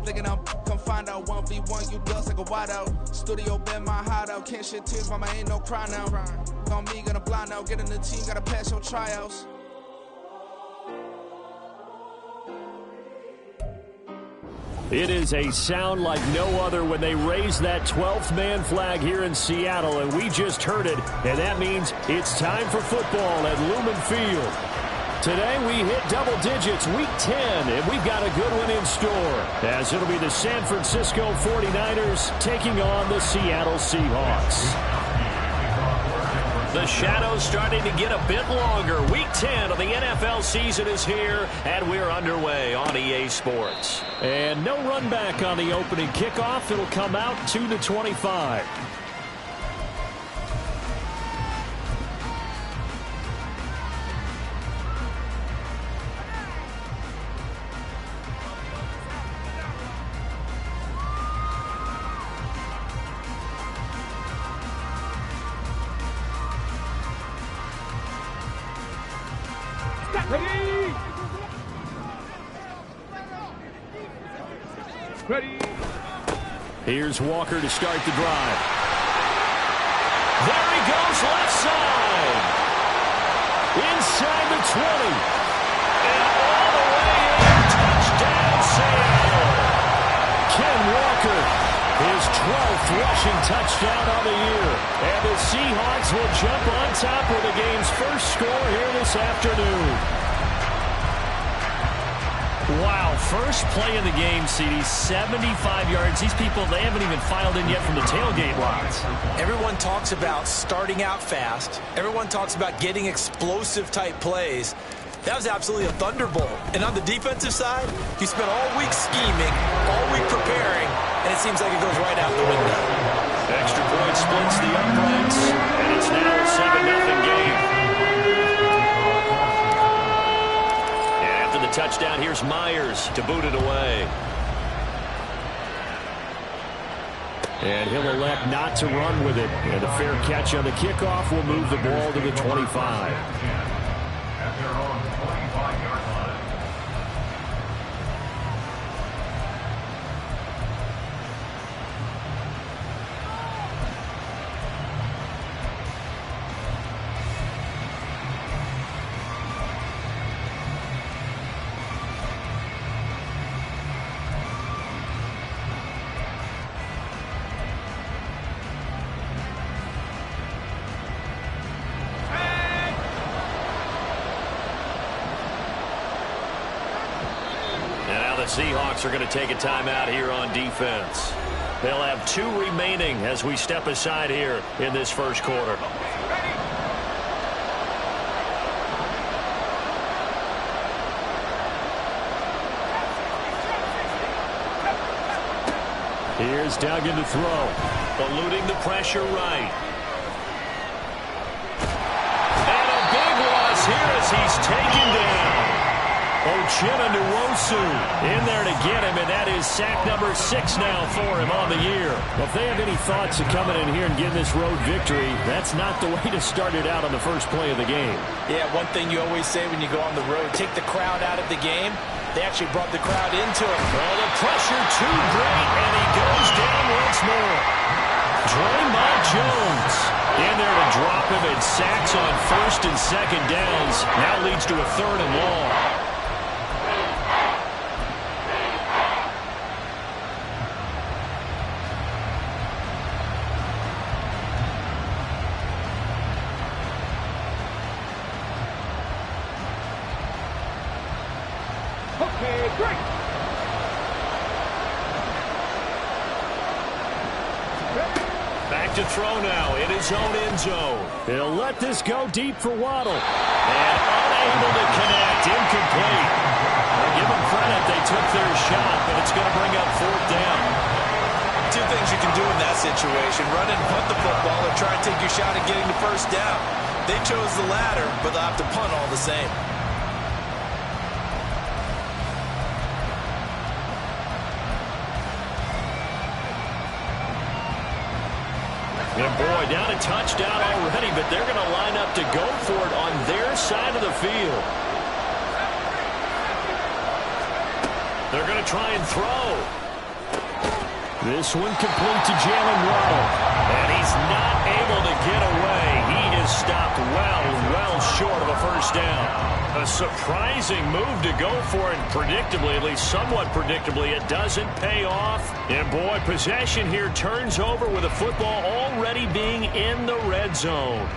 Thinking I'm come find out 1v1, you dust like a wideout. Studio been my hideout, can't shed tears, mama ain't no cry now. On me, gonna blind out, get in the team, gotta pass your tryouts. It is a sound like no other when they raise that 12th man flag here in Seattle, and we just heard it, and that means it's time for football at Lumen Field. Today we hit double digits, week 10, and we've got a good one in store, as it'll be the San Francisco 49ers taking on the Seattle Seahawks. The shadow's starting to get a bit longer. Week 10 of the NFL season is here, and we're underway on EA Sports. And no run back on the opening kickoff. It'll come out 2-25. Ready. Here's Walker to start the drive. There he goes, left side. Inside the 20. And all the way in. Touchdown, Seattle. Ken Walker, his 12th rushing touchdown on the year. And the Seahawks will jump on top with the game's first score here this afternoon. Wow, first play of the game, CD, 75 yards. These people, they haven't even filed in yet from the tailgate lines. Everyone talks about starting out fast. Everyone talks about getting explosive-type plays. That was absolutely a thunderbolt. And on the defensive side, you spent all week scheming, all week preparing, and it seems like it goes right out the window. Extra point splits the uprights, and it's now a 7-0 game. The touchdown, here's Myers to boot it away. And he'll elect not to run with it. And a fair catch on the kickoff will move the ball to the 25. At their own 25-yard line. Seahawks are going to take a timeout here on defense. They'll have 2 remaining as we step aside here in this first quarter. Here's Duggan to throw. Eluding the pressure right. And a big loss here as he's taken down. Uchenna Nwosu in there to get him, and that is sack number 6 now for him on the year. Well, if they have any thoughts of coming in here and getting this road victory, that's not the way to start it out on the first play of the game. Yeah, one thing you always say when you go on the road, take the crowd out of the game. They actually brought the crowd into it. Well, the pressure too great, and he goes down once more. Draymond Jones in there to drop him, and sacks on first and second downs. Now leads to a 3rd and long. To throw now in his own end zone. He'll let this go deep for Waddle. And unable to connect. Incomplete. Well, give them credit. They took their shot, but it's going to bring up 4th down. 2 things you can do in that situation. Run and punt the football or try and take your shot at getting the first down. They chose the latter, but they'll have to punt all the same. And boy, down a touchdown already, but they're going to line up to go for it on their side of the field. They're going to try and throw. This one complete to Jalen Waddle. And he's not able to get away. He is stopped well short of a first down. A surprising move to go for it, predictably, at least somewhat predictably, it doesn't pay off. And boy, possession here turns over with the football already being in the red zone.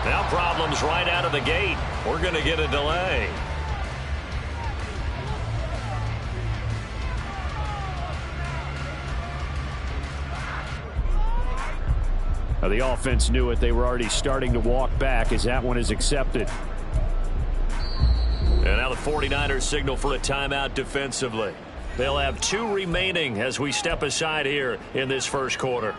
Now problems right out of the gate. We're going to get a delay. Now the offense knew it. They were already starting to walk back as that one is accepted. And now the 49ers signal for a timeout defensively. They'll have 2 remaining as we step aside here in this first quarter.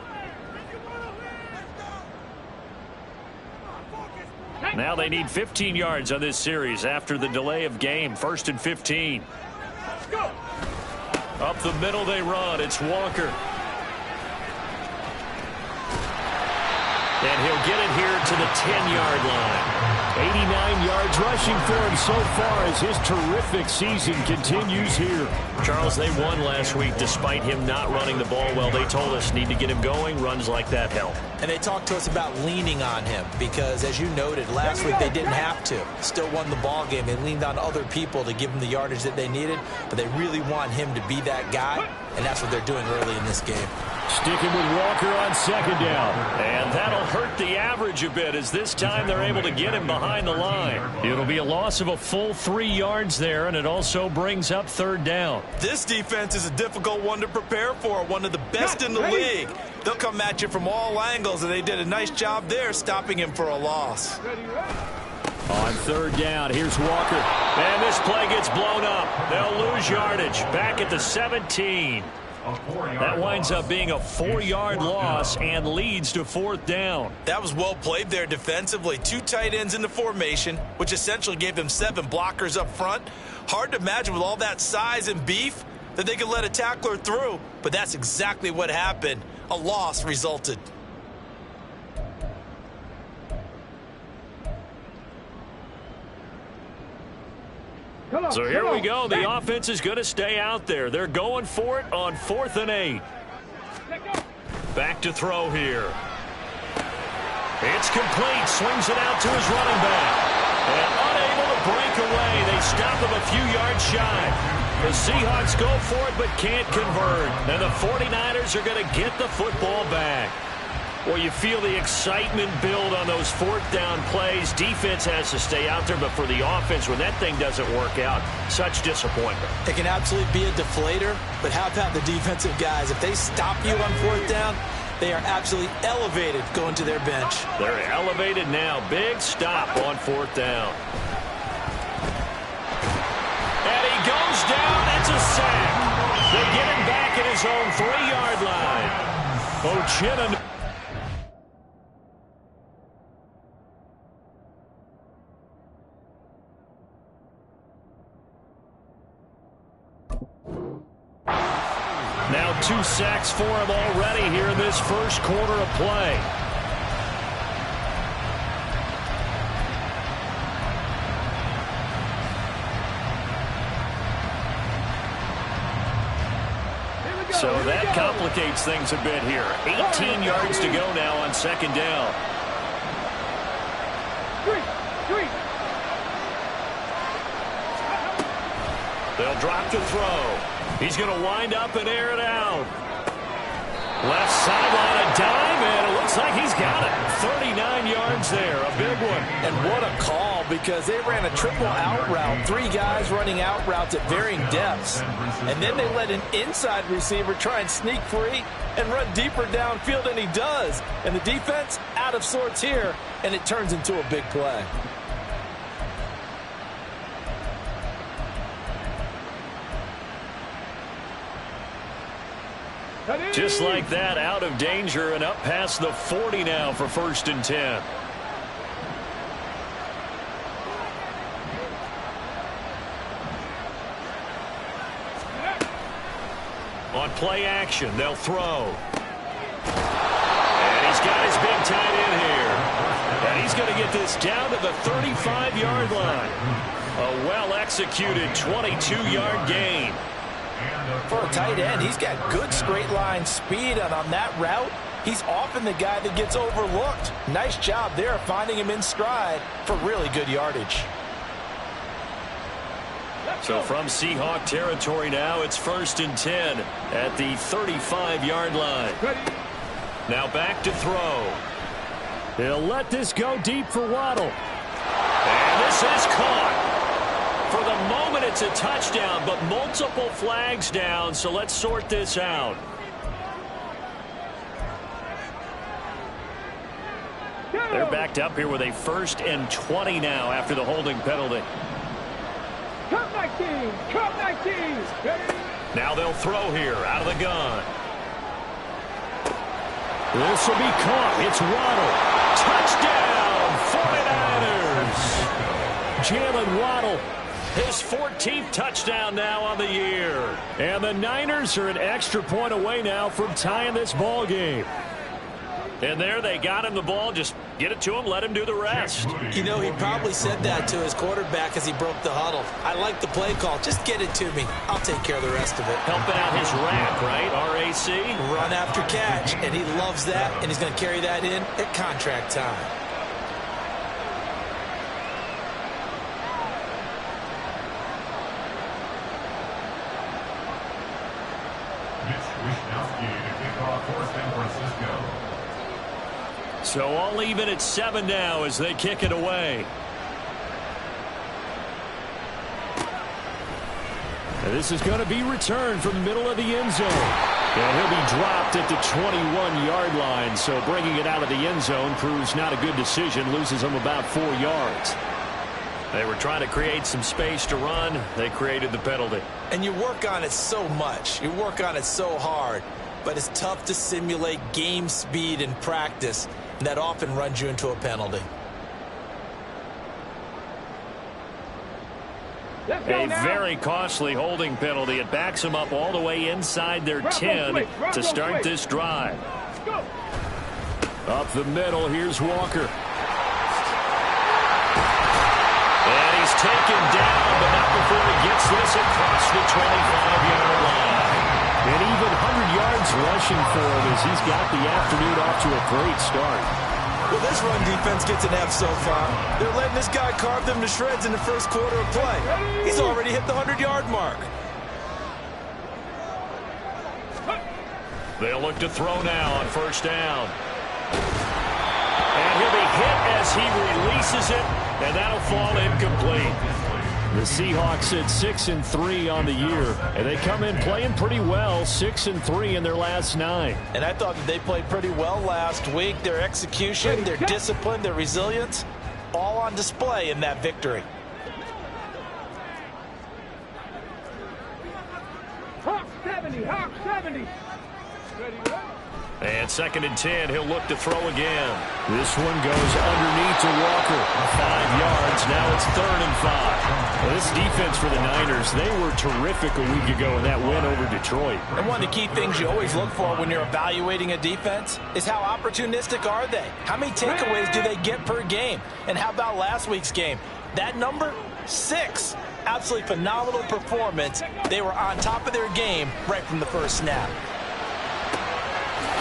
Now they need 15 yards on this series after the delay of game. 1st and 15. Up the middle they run. It's Walker. And he'll get it here to the 10-yard line. 89 yards rushing for him so far as his terrific season continues here. Charles, they won last week despite him not running the ball well. They told us need to get him going. Runs like that help. And they talked to us about leaning on him because, as you noted, last week they didn't have to. Still won the ball game. They leaned on other people to give them the yardage that they needed, but they really want him to be that guy, and that's what they're doing early in this game. Sticking with Walker on 2nd down. And that'll hurt the average a bit as this time they're able to get him behind the line. It'll be a loss of a full 3 yards there, and it also brings up 3rd down. This defense is a difficult one to prepare for, one of the best in the league. They'll come at you from all angles, and they did a nice job there stopping him for a loss. On 3rd down, here's Walker. And this play gets blown up. They'll lose yardage back at the 17. That winds up being a 4-yard loss and leads to 4th down. That was well played there defensively. 2 tight ends in the formation, which essentially gave them 7 blockers up front. Hard to imagine with all that size and beef that they could let a tackler through, but that's exactly what happened. A loss resulted. So here we go. The offense is going to stay out there. They're going for it on 4th and 8. Back to throw here. It's complete. Swings it out to his running back. And unable to break away. They stop him a few yards shy. The Seahawks go for it but can't convert. And the 49ers are going to get the football back. Well, you feel the excitement build on those 4th down plays. Defense has to stay out there, but for the offense, when that thing doesn't work out, such disappointment. It can absolutely be a deflator, but how about the defensive guys? If they stop you on 4th down, they are absolutely elevated going to their bench. They're elevated now. Big stop on 4th down. And he goes down. It's a sack. They get him back at his own 3-yard line. Uchenna. Now 2 sacks for him already here in this first quarter of play. So that complicates things a bit here. 18 yards to go now on 2nd down. They'll drop to throw. He's going to wind up and air it out. Left sideline, a dime, and it looks like he's got it. 39 yards there, a big one. And what a call, because they ran a triple out route. 3 guys running out routes at varying depths. And then they let an inside receiver try and sneak free and run deeper downfield, and he does. And the defense out of sorts here, and it turns into a big play. Just like that, out of danger and up past the 40 now for 1st and 10. On play action, they'll throw. And he's got his big tight end here. And he's going to get this down to the 35-yard line. A well-executed 22-yard gain. For a tight end, he's got good straight-line speed, and on that route, he's often the guy that gets overlooked. Nice job there finding him in stride for really good yardage. So from Seahawk territory now, it's 1st and 10 at the 35-yard line. Now back to throw. He'll let this go deep for Waddle. And this is caught. For the moment, it's a touchdown, but multiple flags down, so let's sort this out. They're backed up here with a 1st and 20 now after the holding penalty. Now they'll throw here out of the gun. This will be caught. It's Waddle. Touchdown, 49ers. Jalen Waddle. His 14th touchdown now on the year. And the Niners are an extra point away now from tying this ball game. And there they got him the ball. Just get it to him, let him do the rest. You know, he probably said that to his quarterback as he broke the huddle. I like the play call. Just get it to me. I'll take care of the rest of it. Helping out his RAC, right? R-A-C? Run after catch, and he loves that, and he's going to carry that in at contract time. Mitch Wishnowsky to kick off for San Francisco. So all even at 7 now as they kick it away. And this is going to be returned from the middle of the end zone. And he'll be dropped at the 21-yard line. So bringing it out of the end zone proves not a good decision. Loses him about 4 yards. They were trying to create some space to run. They created the penalty. And you work on it so much. You work on it so hard. But it's tough to simulate game speed in practice. And that often runs you into a penalty. A very costly holding penalty. It backs them up all the way inside their 10 to start this drive. Up the middle, here's Walker. And he's taken down, but not before he gets this across the 25-yard line. And even 100 yards rushing for him as he's got the afternoon off to a great start. Well, this run defense gets an F so far. They're letting this guy carve them to shreds in the first quarter of play. He's already hit the 100-yard mark. They'll look to throw now on 1st down. And he'll be hit as he releases it, and that'll fall incomplete. The Seahawks at 6-3 on the year, and they come in playing pretty well, 6-3 in their last 9. And I thought that they played pretty well last week. Their execution, their discipline, their resilience, all on display in that victory. Hawk 70, Hawk 70. And 2nd and 10, he'll look to throw again. This one goes underneath to Walker. 5 yards, now it's 3rd and 5. Well, this defense for the Niners, they were terrific a week ago in that win over Detroit. And one of the key things you always look for when you're evaluating a defense is how opportunistic are they? How many takeaways do they get per game? And how about last week's game? That number, 6. Absolutely phenomenal performance. They were on top of their game right from the first snap.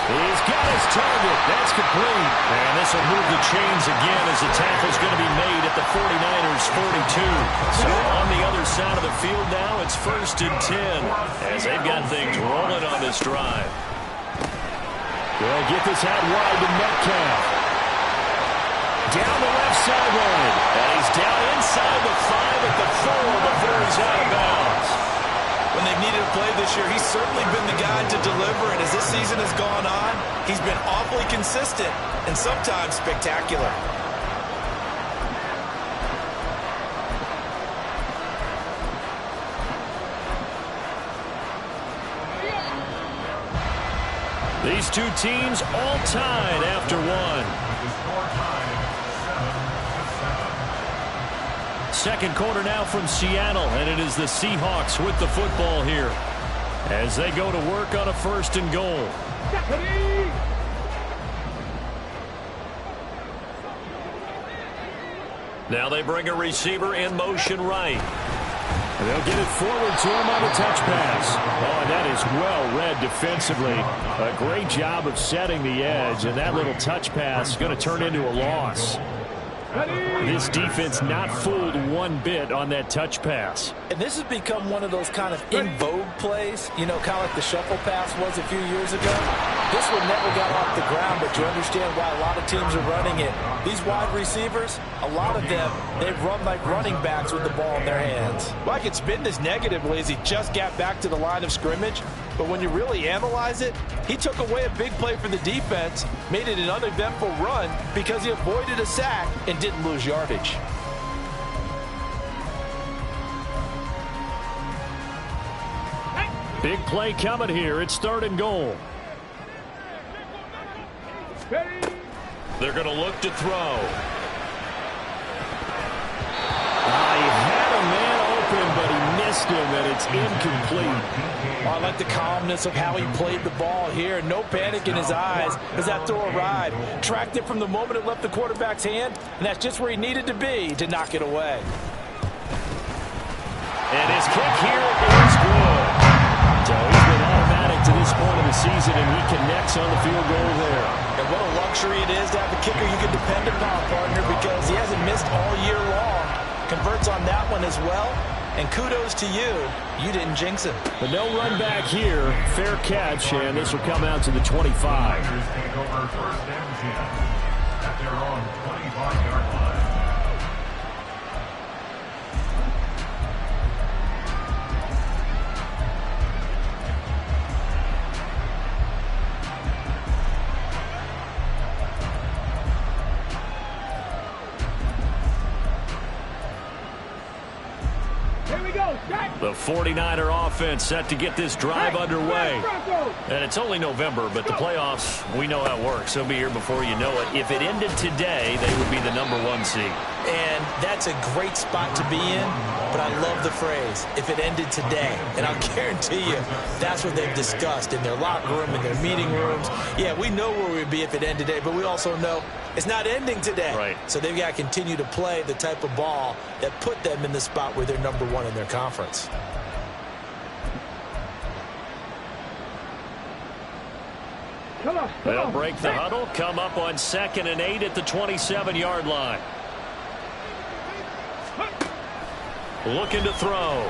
He's got his target. That's complete. And this will move the chains again as the tackle's going to be made at the 49ers' 42. So on the other side of the field now, it's 1st and 10 as they've got things rolling on this drive. They'll get this out wide to Metcalf. Down the left sideline. And he's down inside the 5 at the 4 before he's out of bounds. When they've needed a play this year, he's certainly been the guy to deliver. And as this season has gone on, he's been awfully consistent and sometimes spectacular. These two teams all tied after one. Second quarter now from Seattle, and it is the Seahawks with the football here as they go to work on a 1st and goal. Now they bring a receiver in motion right. And they'll get it forward to him on a touch pass. Oh, and that is well read defensively. A great job of setting the edge, and that little touch pass is going to turn into a loss. This defense not fooled one bit on that touch pass. And this has become one of those kind of in vogue plays, you know, kind of like the shuffle pass was a few years ago. This one never got off the ground, but you understand why a lot of teams are running it. These wide receivers, a lot of them, they run like running backs with the ball in their hands. Well, I could spin this negatively as he just got back to the line of scrimmage, but when you really analyze it, he took away a big play for the defense, made it an uneventful run because he avoided a sack and didn't lose yardage. Big play coming here. It's 3rd and goal. They're going to look to throw. He had a man open, but he missed him, and it's incomplete. I like the calmness of how he played the ball here. No panic in his eyes as that throw arrived. Tracked it from the moment it left the quarterback's hand, and that's just where he needed to be to knock it away. And his kick here is good. So he's been automatic to this point of the season, and he connects on the field goal there. And what a luxury it is to have a kicker you can depend upon, partner, because he hasn't missed all year long. Converts on that one as well. And kudos to you. You didn't jinx him. But no run back here. Fair catch, and this will come out to the 25. Take over 1st and 10 at their own 25-yard line. The 49er offense set to get this drive underway. And it's only November, but the playoffs, we know how it works. They'll be here before you know it. If it ended today, they would be the #1 seed. And that's a great spot to be in, but I love the phrase, if it ended today. And I'll guarantee you, that's what they've discussed in their locker room, in their meeting rooms. Yeah, we know where we'd be if it ended today, but we also know it's not ending today. Right. So they've got to continue to play the type of ball that put them in the spot where they're #1 in their conference. They'll break the huddle, come up on 2nd and 8 at the 27-yard line. Looking to throw.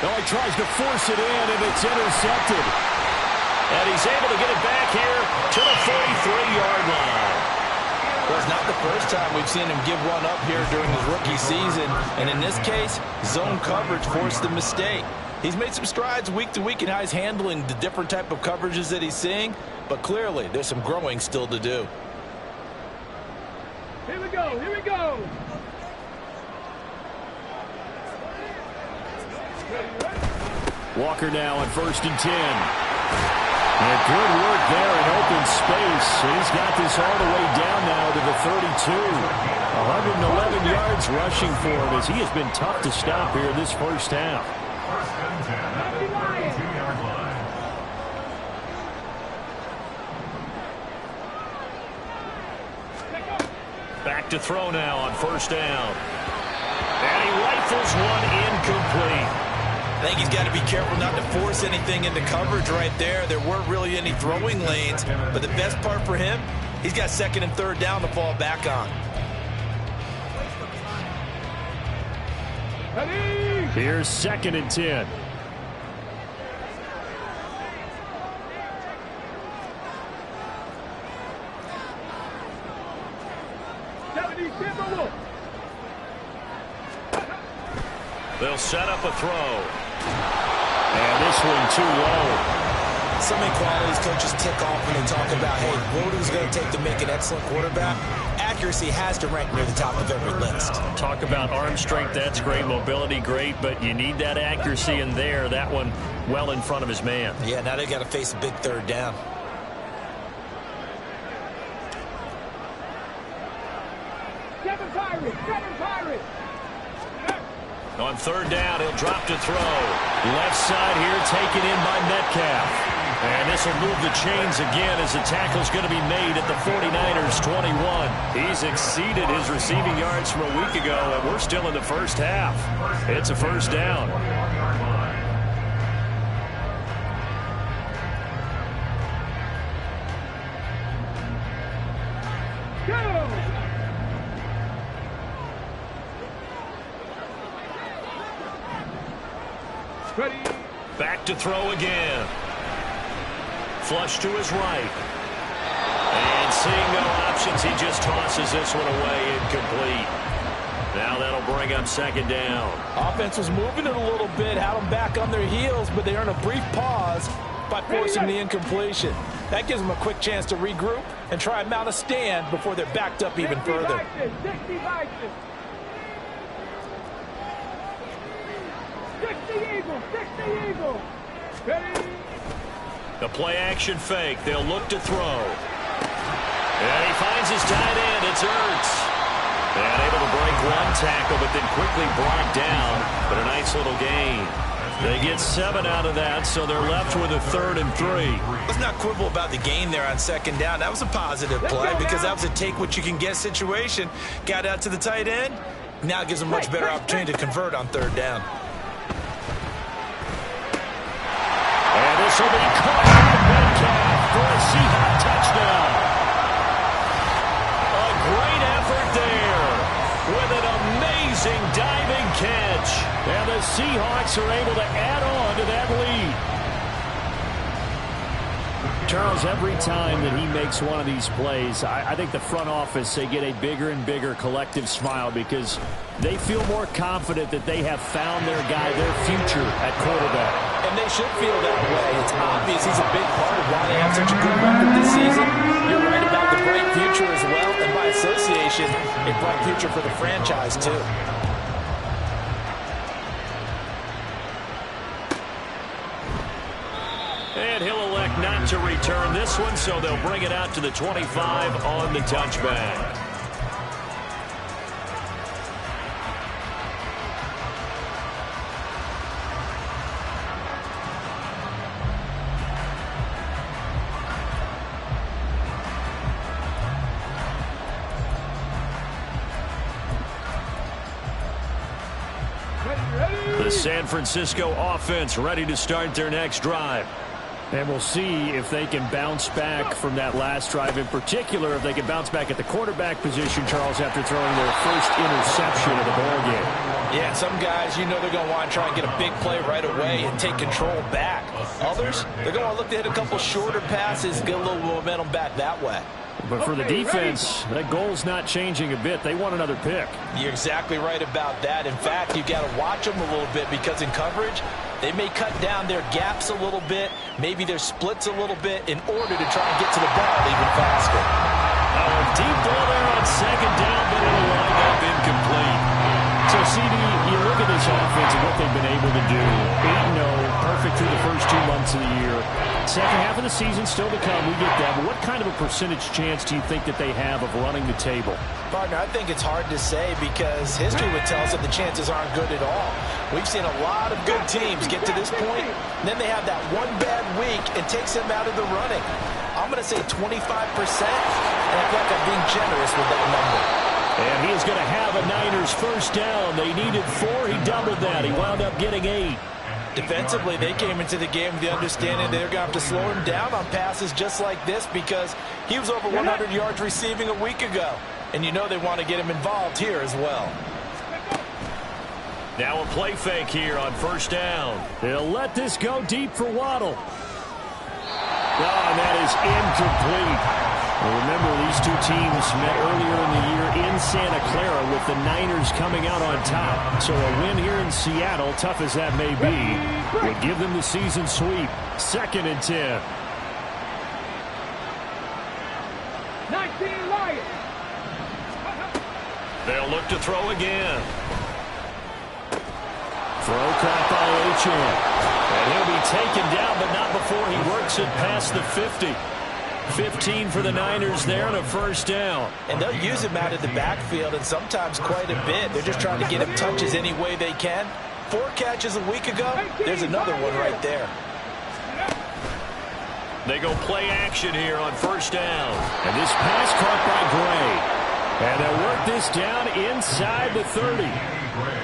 Oh, he tries to force it in, and it's intercepted. And he's able to get it back here to the 43-yard line. Well, it's not the first time we've seen him give one up here during his rookie season. And in this case, zone coverage forced the mistake. He's made some strides week to week in how he's handling the different type of coverages that he's seeing. But clearly, there's some growing still to do. Here we go, here we go. Walker now on 1st and 10. And good work there in open space. And he's got this all the way down now to the 32. 111 yards rushing for him as he has been tough to stop here this first half. 1st and 10 at the 32-yard line. Back to throw now on 1st down. And he rifles one incomplete. I think he's got to be careful not to force anything into coverage right there. There weren't really any throwing lanes, but the best part for him, he's got 2nd and 3rd down to fall back on. Here's 2nd and 10. They'll set up a throw. And this one too low. So many qualities coaches tick off when they talk about, hey, what is going to take to make an excellent quarterback? Accuracy has to rank near the top of every list. Talk about arm strength, that's great. Mobility, great. But you need that accuracy in there. That one well in front of his man. Yeah, now they got to face a big third down. Seven Pirates. On third down, he'll drop to throw. Left side here taken in by Metcalf. And this will move the chains again as the tackle's going to be made at the 49ers 21. He's exceeded his receiving yards from a week ago, and we're still in the first half. It's a first down. Ready. Back to throw again. Flush to his right. And seeing no options, he just tosses this one away, incomplete. Now that'll bring up second down. Offense was moving it a little bit, had them back on their heels, but they earn a brief pause by forcing the incompletion. That gives them a quick chance to regroup and try and mount a stand before they're backed up even further. 60 Eagles. Ready. The play-action fake. They'll look to throw. And he finds his tight end. It's Ertz. And able to break one tackle, but then quickly brought down. But a nice little gain. They get 7 out of that, so they're left with a 3rd and 3. Let's not quibble about the gain there on second down. That was a positive play because that was a take-what-you-can-get situation. Got out to the tight end. Now gives them a much better opportunity to convert on third down. And this will be caught by Metcalf for a Seahawks touchdown. A great effort there with an amazing diving catch. And the Seahawks are able to add on to that lead. Charles, every time that he makes one of these plays, I think the front office, they get a bigger and bigger collective smile because they feel more confident that they have found their guy, their future at quarterback. And they should feel that way. It's obvious he's a big part of why they have such a good record this season. You're right about the bright future as well, and by association, a bright future for the franchise, too. And he'll elect not to return this one, so they'll bring it out to the 25 on the touchback. The San Francisco offense ready to start their next drive. And we'll see if they can bounce back from that last drive, in particular if they can bounce back at the quarterback position, Charles, after throwing their first interception of the ballgame. Yeah, some guys, you know they're going to want to try and get a big play right away and take control back. Others, they're going to look to hit a couple shorter passes, get a little momentum back that way. But for the defense, that goal's not changing a bit. They want another pick. You're exactly right about that. In fact, you've got to watch them a little bit because in coverage, they may cut down their gaps a little bit, maybe their splits a little bit in order to try and get to the ball even faster. Deep ball there on second down, but it'll line up incomplete. So, CD, you look at this offense and what they've been able to do. 8-0, perfect through the first 2 months of the year. Second half of the season still to come. We get that. But what kind of a percentage chance do you think that they have of running the table? Partner, I think it's hard to say because history would tell us that the chances aren't good at all. We've seen a lot of good teams get to this point, and then they have that one bad week and takes them out of the running. I'm going to say 25%, and I feel like I'm being generous with that number. And he is going to have a Niners first down. They needed 4. He doubled that. He wound up getting 8. Defensively, they came into the game with the understanding they're going to have to slow him down on passes just like this because he was over 100 yards receiving a week ago. And you know they want to get him involved here as well. Now a play fake here on first down. They'll let this go deep for Waddle. And that is incomplete. Well, remember, these two teams met earlier in the year in Santa Clara with the Niners coming out on top. So a win here in Seattle, tough as that may be, would give them the season sweep. 2nd and 10. 19 Lions. They'll look to throw again. Throw caught by Achane. And he'll be taken down, but not before he works it past the 50. 15 for the Niners there and a first down. And they'll use him out of the backfield, and sometimes quite a bit. They're just trying to get him touches any way they can. 4 catches a week ago. There's another one right there. They go play action here on first down. And this pass caught by Gray. And they'll work this down inside the 30.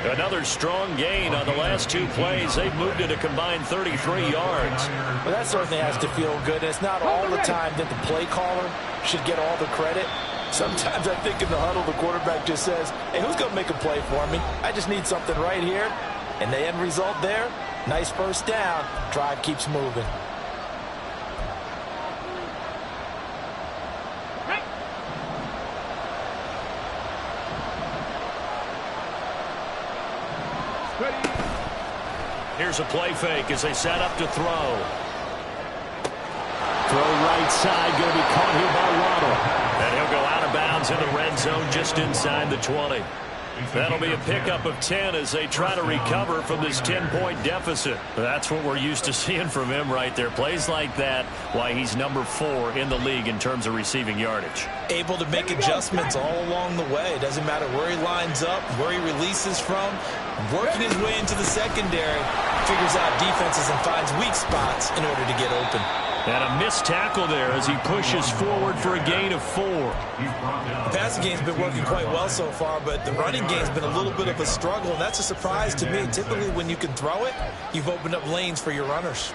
Another strong gain on the last 2 plays. They've moved it a combined 33 yards. Well, that certainly has to feel good. It's not all the time that the play caller should get all the credit. Sometimes I think in the huddle, the quarterback just says, hey, who's going to make a play for me? I just need something right here. And the end result there, nice first down. Drive keeps moving. Here's a play fake as they set up to throw. Throw right side, going to be caught here by Waddle. And he'll go out of bounds in the red zone just inside the 20. That'll be a pickup of 10 as they try to recover from this 10-point deficit. That's what we're used to seeing from him right there. Plays like that, why he's number 4 in the league in terms of receiving yardage. Able to make adjustments all along the way. Doesn't matter where he lines up, where he releases from. Working his way into the secondary, figures out defenses and finds weak spots in order to get open. And a missed tackle there as he pushes forward for a gain of 4. The passing game's been working quite well so far, but the running game's been a little bit of a struggle, and that's a surprise to me. Typically, when you can throw it, you've opened up lanes for your runners.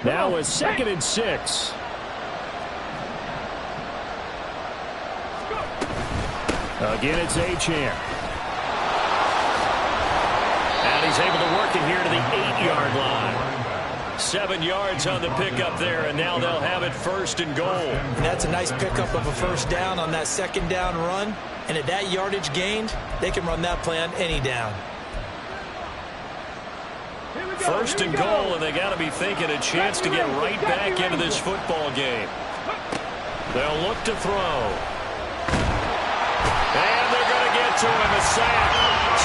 Now a 2nd and 6. Again, it's Achane. And he's able to work it here to the 8-yard line. 7 yards on the pickup there, and now they'll have it 1st and goal. And that's a nice pickup of a first down on that 2nd down run. And at that yardage gained, they can run that play on any down. 1st and goal, and they got to be thinking a chance to get right back into this football game. They'll look to throw. And they're going to get to him. A sack.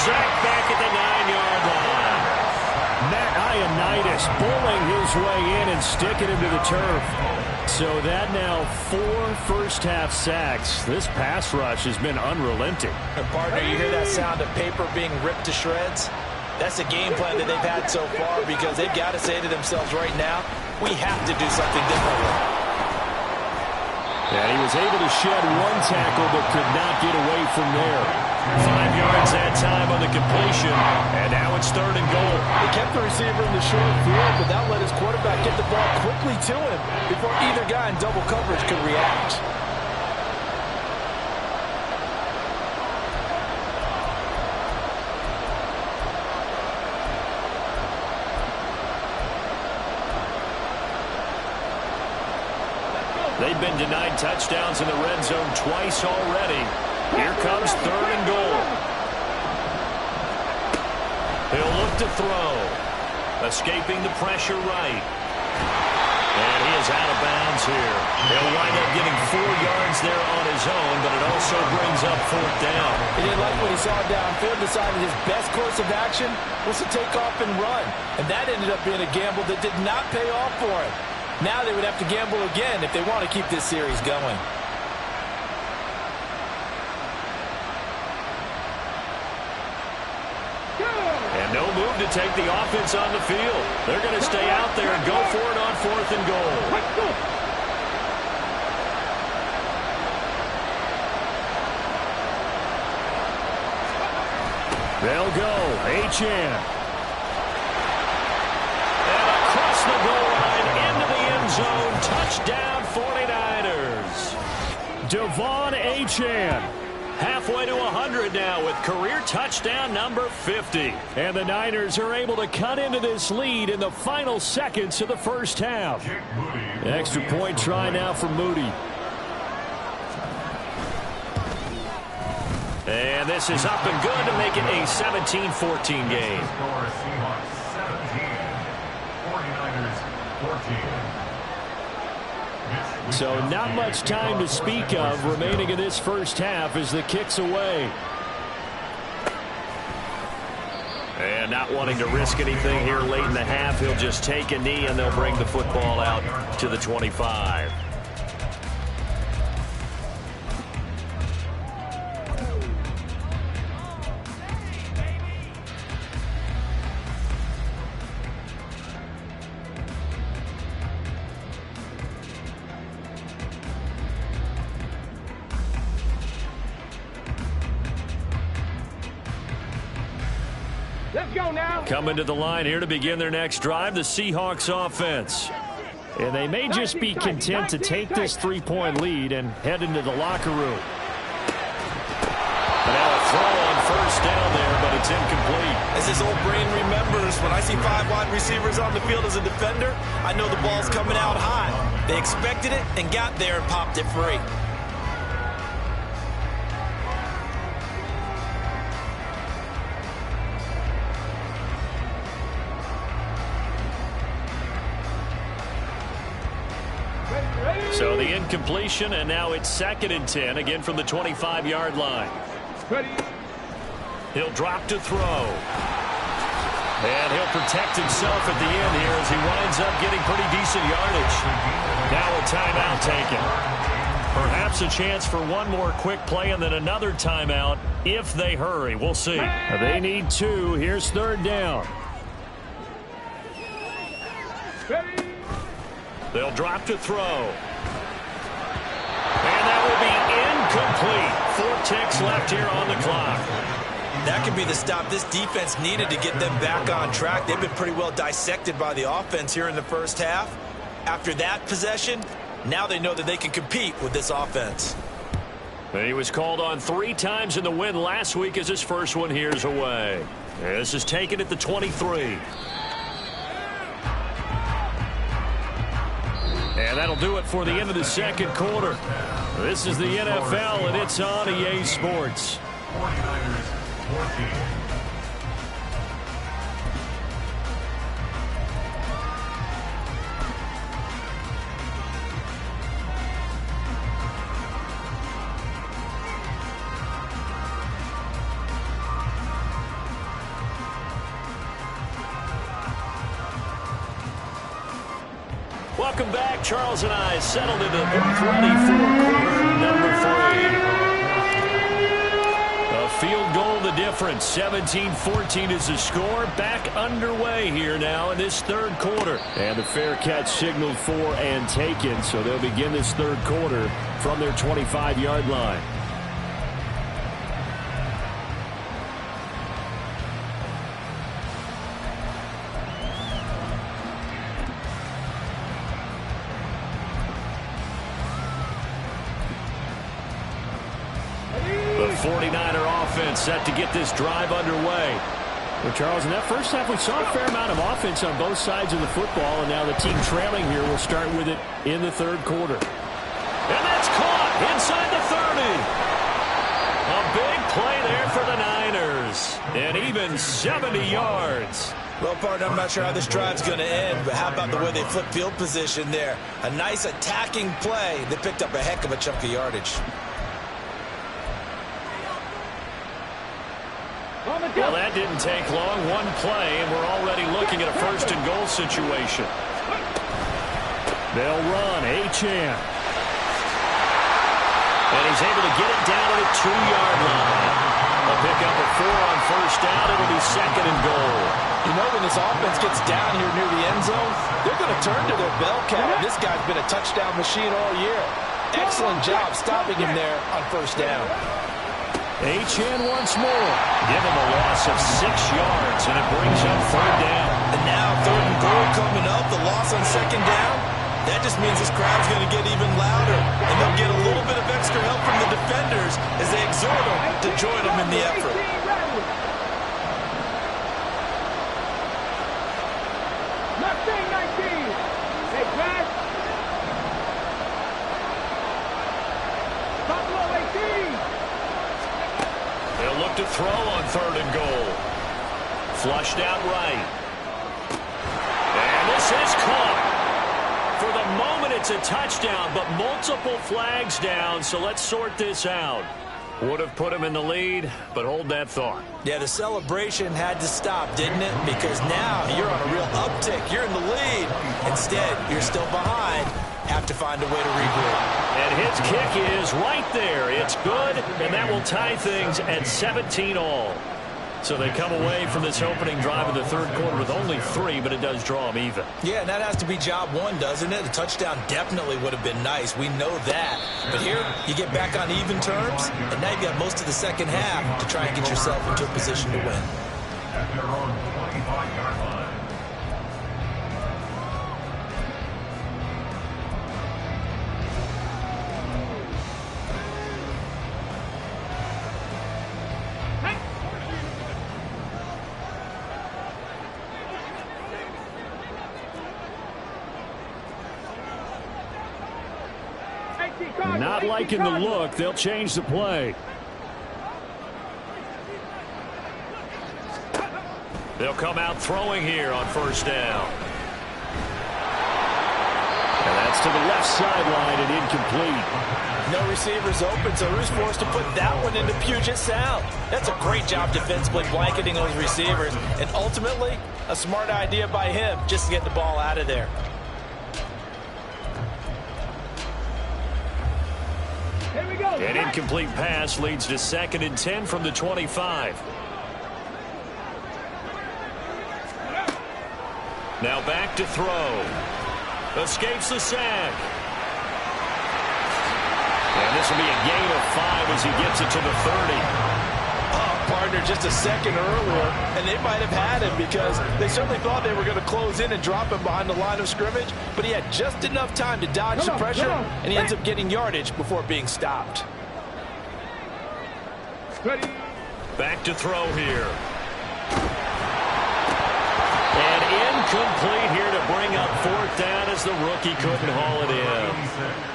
Sack back at the 9-yard line. Matt Ioannidis pulling his way in and sticking him to the turf. So that now 4 first-half sacks. This pass rush has been unrelenting. And partner, you hear that sound of paper being ripped to shreds? That's a game plan that they've had so far because they've got to say to themselves right now, we have to do something differently. And he was able to shed 1 tackle but could not get away from there. 5 yards that time on the completion, and now it's 3rd and goal. They kept the receiver in the short field, but that let his quarterback get the ball quickly to him before either guy in double coverage could react. They've been denied touchdowns in the red zone twice already. Here comes 3rd and goal. He'll look to throw. Escaping the pressure right. And he is out of bounds here. He'll wind up getting 4 yards there on his own, but it also brings up 4th down. He didn't like what he saw downfield, decided his best course of action was to take off and run. And that ended up being a gamble that did not pay off for him. Now they would have to gamble again if they want to keep this series going. And no move to take the offense on the field. They're going to stay out there and go for it on 4th and goal. They'll go. Achane. And across the goal line into the end zone. Touchdown 49ers. Devon Achane. Halfway to 100 now with career touchdown number 50. And the Niners are able to cut into this lead in the final seconds of the first half. Extra point try now for Moody. And this is up and good to make it a 17-14 game. Score Seahawks 17, 49ers 14. So not much time to speak of remaining in this first half as the kick's away. And not wanting to risk anything here late in the half, he'll just take a knee and they'll bring the football out to the 25. Let's go now. Coming to the line here to begin their next drive, the Seahawks offense. And they may just be content to take this 3-point lead and head into the locker room. Now a throw on first down there, but it's incomplete. As his old brain remembers, when I see 5 wide receivers on the field as a defender, I know the ball's coming out high. They expected it and got there and popped it free. So the incompletion, and now it's 2nd and 10, again from the 25-yard line. He'll drop to throw. And he'll protect himself at the end here as he winds up getting pretty decent yardage. Now a timeout taken. Perhaps a chance for one more quick play and then another timeout if they hurry. We'll see. They need 2. Here's 3rd down. They'll drop to throw. And that will be incomplete. 4 ticks left here on the clock. That could be the stop this defense needed to get them back on track. They've been pretty well dissected by the offense here in the first half. After that possession, now they know that they can compete with this offense. He was called on 3 times in the win last week as his first one here's away. This is taken at the 23. And that'll do it for the end of the second quarter. This is the NFL, and it's on EA Sports. 49ers 14. Welcome back. Charles and I settled into the booth ready for quarter number 3. A field goal the difference. 17-14 is the score. Back underway here now in this third quarter. And the fair catch signaled for and taken. So they'll begin this third quarter from their 25-yard line. The 49er offense set to get this drive underway. Well, Charles, in that first half, we saw a fair amount of offense on both sides of the football, and now the team trailing here will start with it in the third quarter. And that's caught inside the 30. A big play there for the Niners, and even 70 yards. Well, partner, I'm not sure how this drive's going to end, but how about the way they flip field position there? A nice attacking play. They picked up a heck of a chunk of yardage. Well, that didn't take long. One play, and we're already looking at a first and goal situation. They'll run. Achane. And he's able to get it down to the 2-yard line. A pickup of 4 on first down. It'll be second and goal. You know, when this offense gets down here near the end zone, they're going to turn to their bell cow. This guy's been a touchdown machine all year. Excellent job stopping him there on first down. Achane once more. Give him a loss of 6 yards, and it brings up third down. And now third and goal coming up. The loss on second down. That just means this crowd's going to get even louder. And they'll get a little bit of extra help from the defenders as they exhort them to join them in the effort. Mustang 19. Hey, Brad. Buffalo 18. They'll look to throw on third and goal. Flushed out right. And this is caught. For the moment, it's a touchdown, but multiple flags down, so let's sort this out. Would have put him in the lead, but hold that thought. Yeah, the celebration had to stop, didn't it? Because now you're on a real uptick. You're in the lead. Instead, you're still behind. Have to find a way to regroup. And his kick is right there. It's good, and that will tie things at 17 all. So they come away from this opening drive in the third quarter with only 3, but it does draw them even. Yeah, and that has to be job one, doesn't it? A touchdown definitely would have been nice. We know that. But here, you get back on even terms, and now you've got most of the second half to try and get yourself into a position to win. At their own 25-yard line. Not liking the look. They'll change the play. They'll come out throwing here on first down. And that's to the left sideline and incomplete. No receivers open, so who's forced to put that one into Puget Sound? That's a great job defensively blanketing those receivers, and ultimately, a smart idea by him just to get the ball out of there. An incomplete pass leads to 2nd and 10 from the 25. Now back to throw. Escapes the sack. And this will be a gain of 5 as he gets it to the 30. Partner just a second earlier, and they might have had him because they certainly thought they were going to close in and drop him behind the line of scrimmage, but he had just enough time to dodge the pressure, and he ends up getting yardage before being stopped. Ready. Back to throw here. And incomplete here to bring up 4th down as the rookie couldn't haul it in.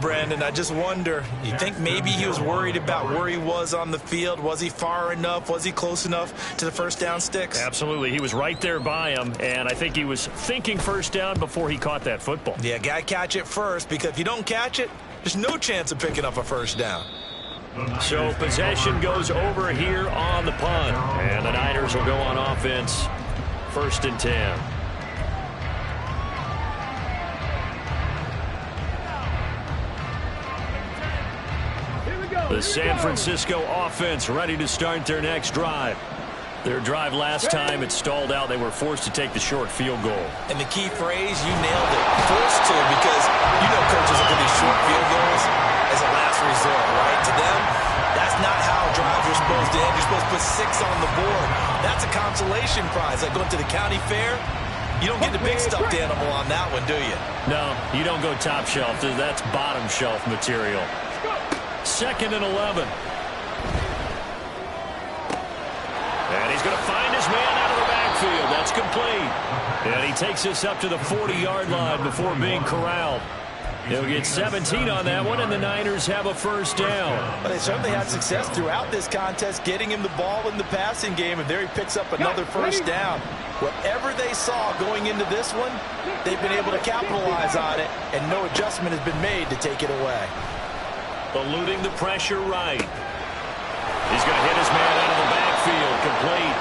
Brandon, I just wonder, you think maybe he was worried about where he was on the field? Was he far enough? Was he close enough to the first down sticks? Absolutely. He was right there by him, and I think he was thinking first down before he caught that football. Yeah, got to catch it first, because if you don't catch it, there's no chance of picking up a first down. So possession goes over here on the punt, and the Niners will go on offense 1st and 10. The San Francisco offense ready to start their next drive. Their drive last time, it stalled out. They were forced to take the short field goal. And the key phrase, you nailed it, forced to, because you know coaches look at these short field goals as a last resort, right? To them, that's not how drives are supposed to end. You're supposed to put 6 on the board. That's a consolation prize. Like going to the county fair, you don't get the big stuffed animal on that one, do you? No, you don't go top shelf. That's bottom shelf material. 2nd and 11. And he's going to find his man out of the backfield. That's complete. And he takes this up to the 40-yard line before being corralled. He'll get 17 on that one, and the Niners have a first down. Well, they certainly had success throughout this contest getting him the ball in the passing game, and there he picks up another first down. Whatever they saw going into this one, they've been able to capitalize on it, and no adjustment has been made to take it away. Eluding the pressure right. He's going to hit his man out of the backfield, complete.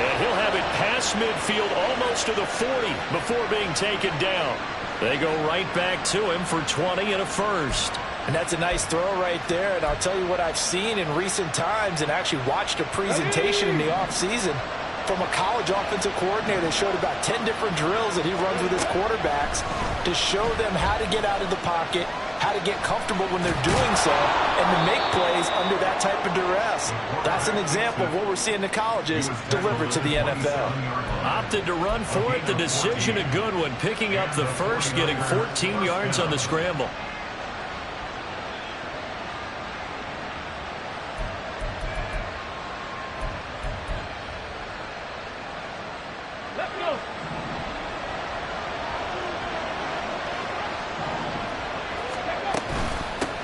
And he'll have it past midfield almost to the 40 before being taken down. They go right back to him for 20 and a first. And that's a nice throw right there. And I'll tell you what I've seen in recent times and actually watched a presentation in the offseason from a college offensive coordinator that showed about 10 different drills that he runs with his quarterbacks to show them how to get out of the pocket, how to get comfortable when they're doing so, and to make plays under that type of duress. That's an example of what we're seeing in colleges delivered to the NFL. Opted to run for it. The decision a good one. Picking up the first, getting 14 yards on the scramble.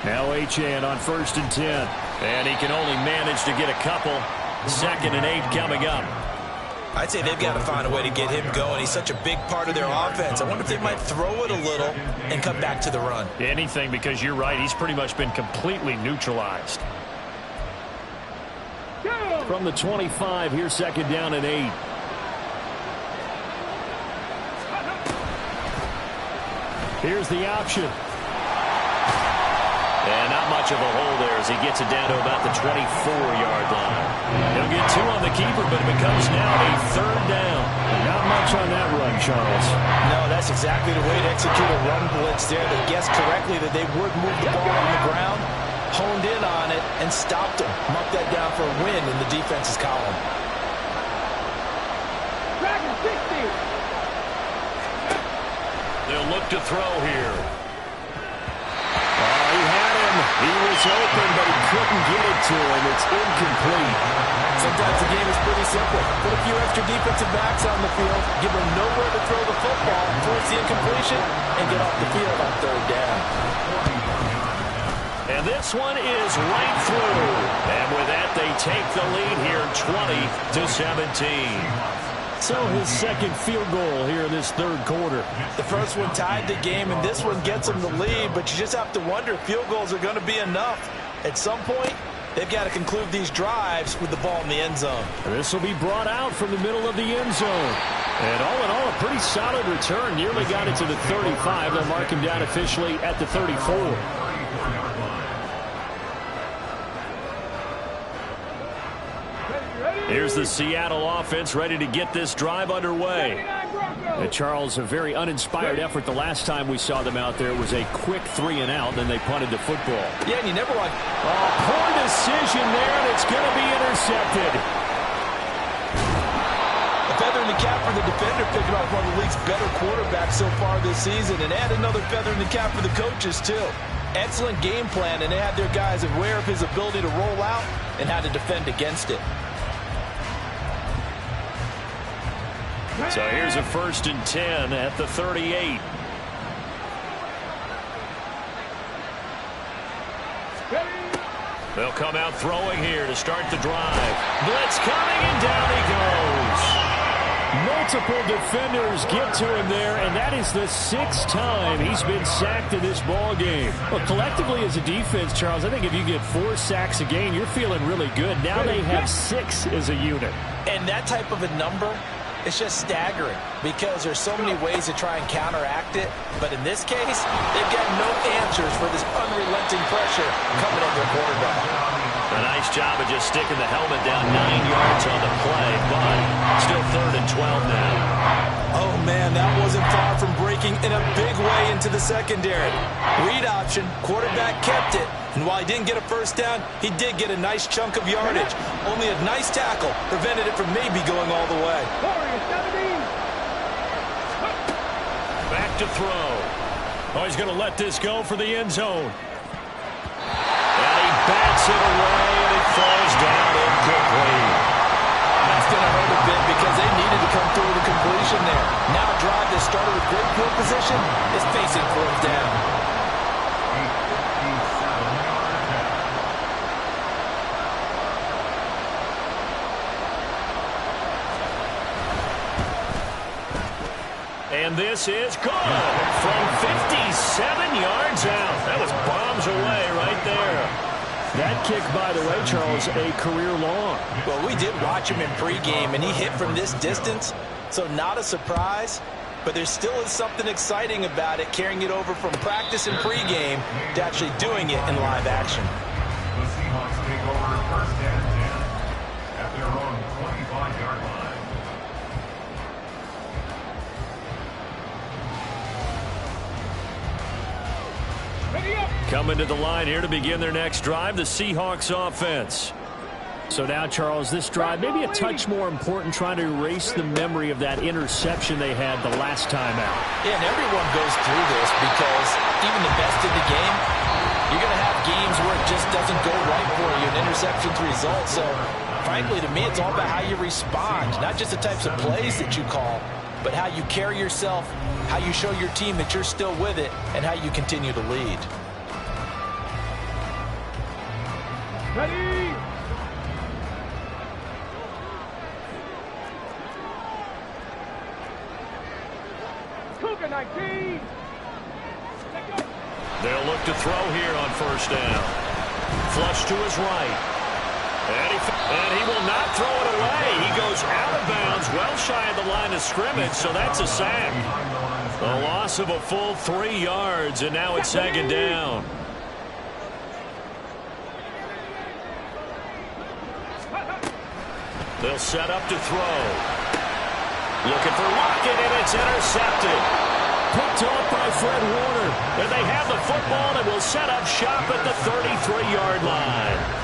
Now Achane on 1st and 10. And he can only manage to get a couple. 2nd and 8 coming up. I'd say they've got to find a way to get him going. He's such a big part of their offense. I wonder if they might throw it a little and come back to the run. Anything, because you're right. He's pretty much been completely neutralized. From the 25, here's 2nd down and 8. Here's the option. And not much of a hole there as he gets it down to about the 24-yard line. He'll get 2 on the keeper, but it becomes now a 3rd down. Not much on that run, Charles. No, that's exactly the way to execute a run blitz there. They guessed correctly that they would move the ball on the ground, honed in on it, and stopped him. Marked that down for a win in the defense's column. Dragon 60. They'll look to throw here. He was open, but he couldn't get it to him. It's incomplete. Sometimes the game is pretty simple. Put a few extra defensive backs on the field, give them nowhere to throw the football, force the incompletion, and get off the field on 3rd down. And this one is right through. And with that, they take the lead here 20-17. So his 2nd field goal here in this 3rd quarter. The first one tied the game, and this one gets them the lead, but you just have to wonder if field goals are going to be enough. At some point, they've got to conclude these drives with the ball in the end zone. This will be brought out from the middle of the end zone. And all in all, a pretty solid return. Nearly got it to the 35. They'll mark him down officially at the 34. Here's the Seattle offense ready to get this drive underway. And Charles, a very uninspired effort the last time we saw them out there. It was a quick 3-and-out, then they punted the football. Yeah, and you never want... Poor decision there, and it's going to be intercepted. A feather in the cap for the defender, picking off one of the league's better quarterbacks so far this season, and add another feather in the cap for the coaches, too. Excellent game plan, and they had their guys aware of his ability to roll out and how to defend against it. So here's a 1st and 10 at the 38. They'll come out throwing here to start the drive. Blitz coming, and down he goes. Multiple defenders get to him there, and that is the 6th time he's been sacked in this ball game. Well, collectively as a defense, Charles, I think if you get 4 sacks a game, you're feeling really good. Now they have 6 as a unit. And that type of a number, it's just staggering because there's so many ways to try and counteract it. But in this case, they've got no answers for this unrelenting pressure coming at their quarterback. A nice job of just sticking the helmet down 9 yards on the play, but still 3rd and 12 now. Oh, man, that wasn't far from breaking in a big way into the secondary. Read option, quarterback kept it. And while he didn't get a 1st down, he did get a nice chunk of yardage. Only a nice tackle prevented it from maybe going all the way. Back to throw. Oh, he's going to let this go for the end zone. And he bats it away, and it falls down incomplete. That's going to hurt a bit because they needed to come through with a completion there. Now a drive that started with great field position is facing 4th down. And this is good from 57 yards out. That was bombs away right there. That kick, by the way, Charles, a career long. Well, we did watch him in pregame, and he hit from this distance, so not a surprise. But there still is something exciting about it, carrying it over from practice and pregame to actually doing it in live action. The Seahawks take over 1st and 10 at their own 25-yard line. Coming to the line here to begin their next drive, the Seahawks offense. So now, Charles, this drive maybe a touch more important, trying to erase the memory of that interception they had the last time out. Yeah, and everyone goes through this because even the best in the game, you're going to have games where it just doesn't go right for you, and interceptions result. So, frankly, to me, it's all about how you respond, not just the types of plays that you call, but how you carry yourself, how you show your team that you're still with it, and how you continue to lead. Ready? Cougar 19. They'll look to throw here on first down. Flush to his right. And he will not throw it away. He goes out of bounds, well shy of the line of scrimmage, so that's a sack. A loss of a full 3 yards, and now it's second down. They'll set up to throw. Looking for Lockett, and it's intercepted. Picked off by Fred Warner. And they have the football and will set up shop at the 33-yard line.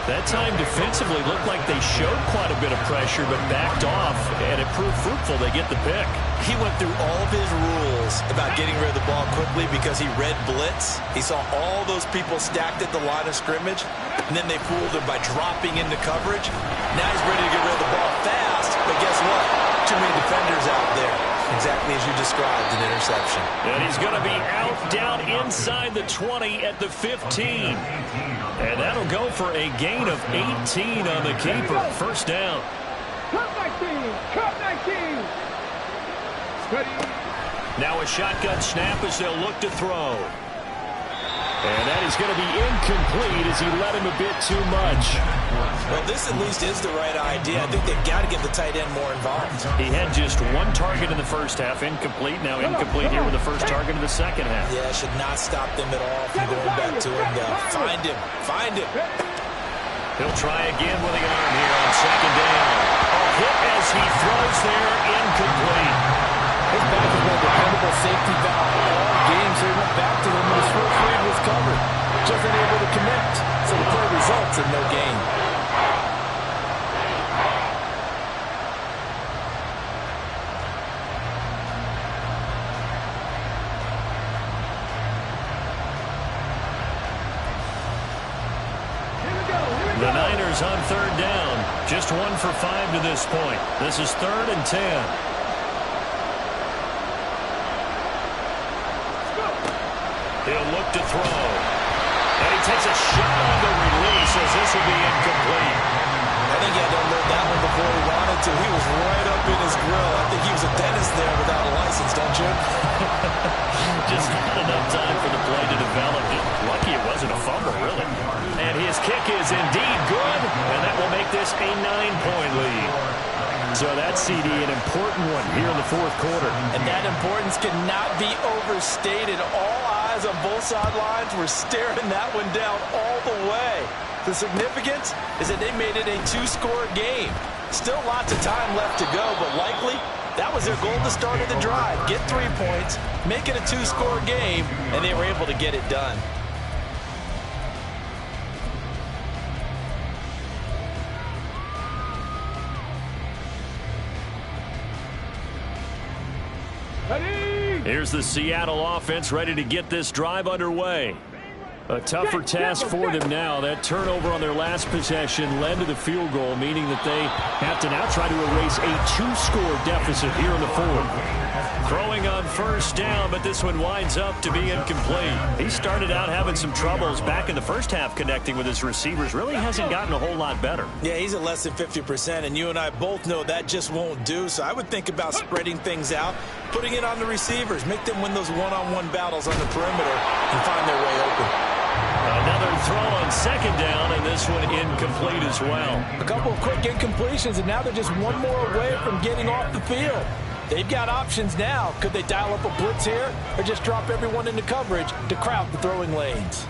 That time defensively looked like they showed quite a bit of pressure but backed off, and it proved fruitful. They get the pick. He went through all of his rules about getting rid of the ball quickly because he read blitz. He saw all those people stacked at the line of scrimmage, and then they fooled him by dropping into coverage. Now he's ready to get rid of the ball fast, but guess what? Too many defenders out there. Exactly as you described, an interception. And he's going to be out down inside the 20 at the 15. And that'll go for a gain of 18 on the keeper. First down. Cup 19. Cup 19. Ready? Now a shotgun snap as they'll look to throw. And that is going to be incomplete as he led him a bit too much. Well, this at least is the right idea. I think they've got to get the tight end more involved. He had just one target in the first half, incomplete. Now incomplete here with the first target in the second half. Yeah, should not stop them at all from going back to him. Find him. Find him. He'll try again with the arm here on second down. A hit as he throws there, incomplete. His back has been a dependable safety valve all game, so he went back to him when his first read was covered. Just unable to connect, so the play results in no gain. The Niners on third down. Just 1 for 5 to this point. This is 3rd and 10. He'll look to throw. And he takes a shot on the release as this will be incomplete. I think he had to unload that one before he wanted to. He was right up in his grill. I think he was a dentist there without a license, don't you? Just not enough time for the play to develop. Lucky it wasn't a fumble, really. And his kick is indeed good, and that will make this a 9-point lead. So that's, CD, an important one here in the fourth quarter. And that importance cannot be overstated. All eyes on both sidelines were staring that one down all the way. The significance is that they made it a 2-score game. Still lots of time left to go, but likely that was their goal to start of the drive. Get 3 points, make it a 2-score game, and they were able to get it done. Here's the Seattle offense ready to get this drive underway. A tougher task for them now. That turnover on their last possession led to the field goal, meaning that they have to now try to erase a 2-score deficit here in the fourth. Throwing on first down, but this one winds up to be incomplete. He started out having some troubles back in the first half connecting with his receivers. Really hasn't gotten a whole lot better. Yeah, he's at less than 50%, and you and I both know that just won't do. So I would think about spreading things out, putting it on the receivers, make them win those one-on-one battles on the perimeter and find their way open. Another throw on second down, and this one incomplete as well. A couple of quick incompletions, and now they're just one more away from getting off the field. They've got options now. Could they dial up a blitz here or just drop everyone into coverage to crowd the throwing lanes?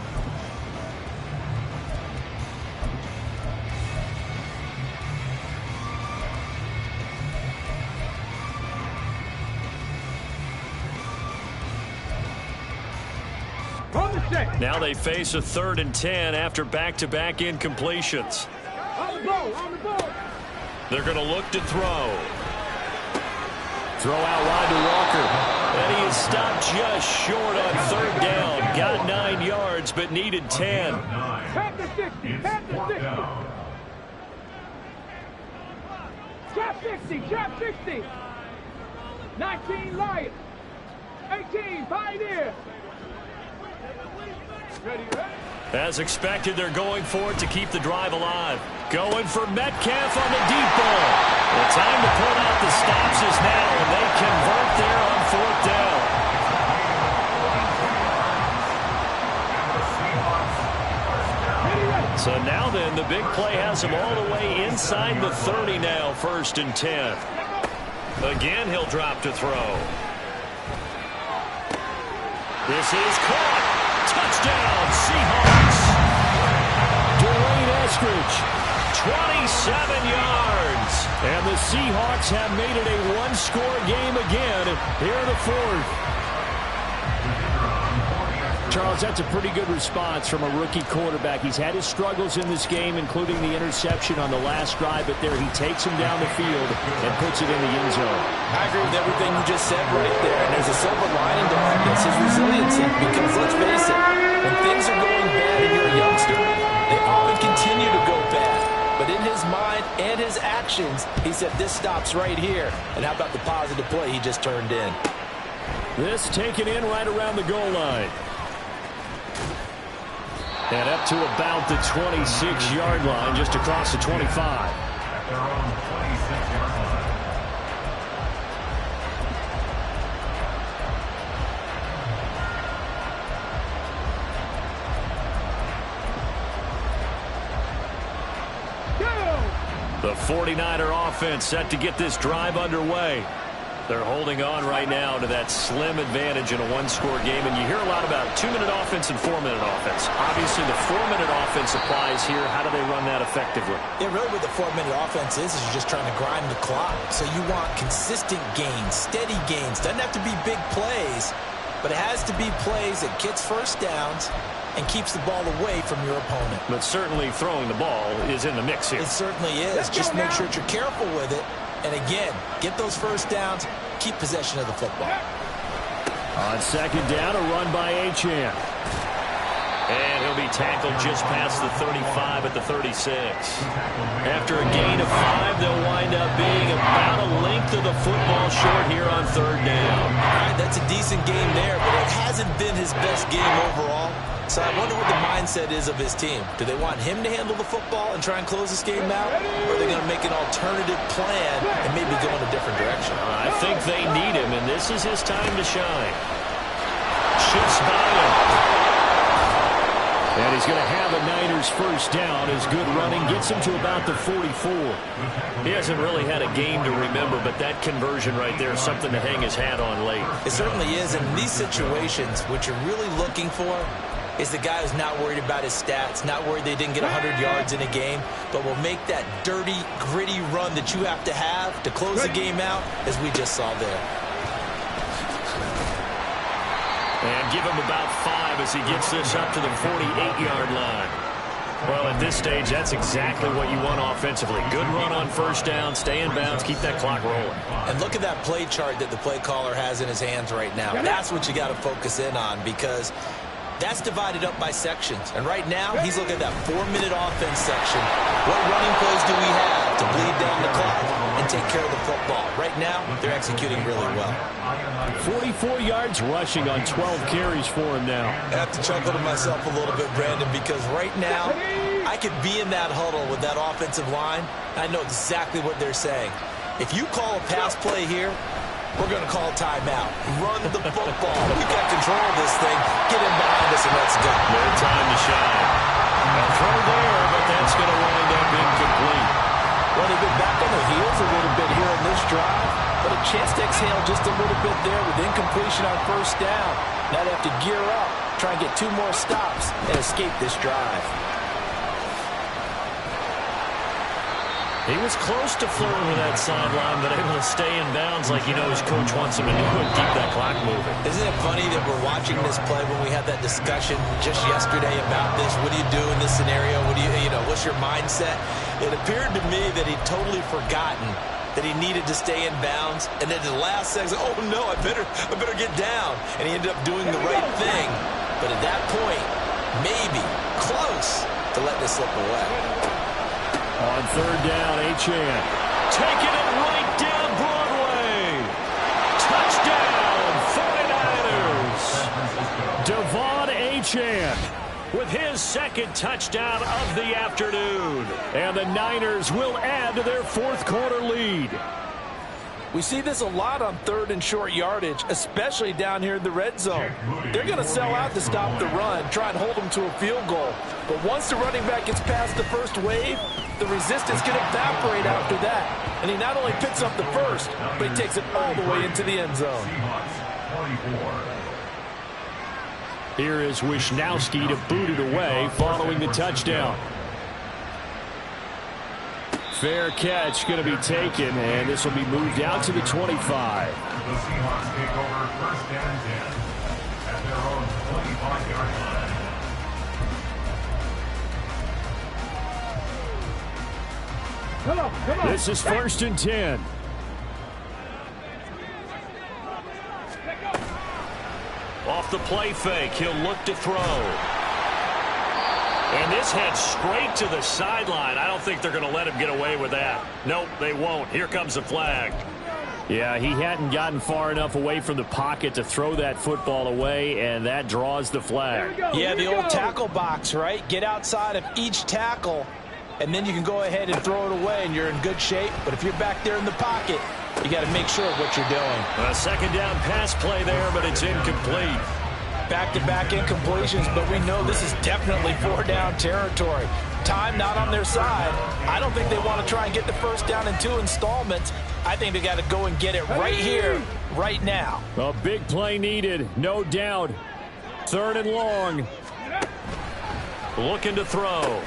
Now they face a 3rd and 10 after back-to-back incompletions. On the ball, on the ball. They're going to look to throw. Throw out wide to Walker. And he is stopped just short on 3rd down. Got 9 yards, but needed 10. Pass the 60, pass the 60. Trap 60, trap 60. 19 Lions. 18 Pioneer. Ready, ready. As expected, they're going for it to keep the drive alive. Going for Metcalf on the deep ball. The time to pull out the stops is now, and they convert there on 4th down. So now then, the big play has him all the way inside the 30 now, 1st and 10. Again, he'll drop to throw. This is caught. Touchdown, Seahawks. Dwayne Eskridge, 27 yards. And the Seahawks have made it a one-score game again here in the 4th. Charles, that's a pretty good response from a rookie quarterback. He's had his struggles in this game, including the interception on the last drive, but there he takes him down the field and puts it in the end zone. I agree with everything you just said right there, and there's a silver lining to all this, his resiliency, because let's face it, when things are going bad and you're a youngster, they often continue to go bad. But in his mind and his actions, he said, this stops right here. And how about the positive play he just turned in? This taken in right around the goal line. And up to about the 26-yard line, just across the 25. At their own 26-yard line. The 49er offense set to get this drive underway. They're holding on right now to that slim advantage in a one-score game, and you hear a lot about 2-minute offense and 4-minute offense. Obviously, the 4-minute offense applies here. How do they run that effectively? Yeah, really what the 4-minute offense is you're just trying to grind the clock. So you want consistent gains, steady gains. Doesn't have to be big plays, but it has to be plays that gets first downs and keeps the ball away from your opponent. But certainly throwing the ball is in the mix here. It certainly is. Just make sure that you're careful with it. And again, get those first downs, keep possession of the football. On 2nd down, a run by Achane. And he'll be tackled just past the 35 at the 36. After a gain of 5, they'll wind up being about a length of the football short here on 3rd down. All right, that's a decent game there, but it hasn't been his best game overall. So I wonder what the mindset is of his team. Do they want him to handle the football and try and close this game out? Or are they going to make an alternative plan and maybe go in a different direction? I think they need him, and this is his time to shine. Shifts by him. And he's going to have a Niners first down. His good running gets him to about the 44. He hasn't really had a game to remember, but that conversion right there is something to hang his hat on late. It certainly is. In these situations, what you're really looking for is the guy who's not worried about his stats, not worried they didn't get 100 yards in a game, but will make that dirty, gritty run that you have to close the game out, as we just saw there. And give him about 5 as he gets this up to the 48-yard line. Well, at this stage, that's exactly what you want offensively. Good run on first down, stay in bounds, keep that clock rolling. And look at that play chart that the play caller has in his hands right now. That's what you got to focus in on, because that's divided up by sections. And right now, he's looking at that 4-minute offense section. What running plays do we have to bleed down the clock and take care of the football? Right now, they're executing really well. 44 yards rushing on 12 carries for him now. I have to chuckle to myself a little bit, Brandon, because right now, I could be in that huddle with that offensive line. I know exactly what they're saying. If you call a pass play here, we're going to call timeout. Run the football. We've got control of this thing. Get him behind us and let's go. No time to shine. A throw there, but that's going to wind up incomplete. Well, they've been back on their heels a little bit here in this drive, but a chance to exhale just a little bit there with incompletion on first down. Now they have to gear up, try and get 2 more stops, and escape this drive. He was close to flirting with that sideline, but able to stay in bounds like he knows coach wants him to do and keep that clock moving. Isn't it funny that we're watching this play when we had that discussion just yesterday about this? What do you do in this scenario? What do you know, what's your mindset? It appeared to me that he'd totally forgotten that he needed to stay in bounds, and then the last second, oh no, I better get down. And he ended up doing the right thing. But at that point, maybe close to letting it slip away. On 3rd down, Achane. Taking it right down Broadway. Touchdown, 49ers. Devon Achane. with his second touchdown of the afternoon. And the Niners will add to their fourth quarter lead. We see this a lot on third and short yardage, especially down here in the red zone. They're going to sell out to stop the run, try and hold them to a field goal. But once the running back gets past the first wave, the resistance can evaporate after that. And he not only picks up the first, but he takes it all the way into the end zone. Here is Wisnowski to boot it away following the touchdown. Fair catch going to be taken, and this will be moved out to the 25. The Seahawks take over first and 10 at their own 25-yard line. Come on. This is first and 10. Off the play fake, he'll look to throw. And this heads straight to the sideline. I don't think they're going to let him get away with that. Nope, they won't. Here comes the flag. Yeah, he hadn't gotten far enough away from the pocket to throw that football away, and that draws the flag. Yeah, the old tackle box, right? Get outside of each tackle, and then you can go ahead and throw it away, and you're in good shape. But if you're back there in the pocket, you got to make sure of what you're doing. A second down pass play there, but it's incomplete. Back-to-back incompletions, but we know this is definitely four-down territory. Time not on their side. I don't think they want to try and get the first down in 2 installments. I think they got to go and get it right here, right now. A big play needed, no doubt. Third and long. Looking to throw.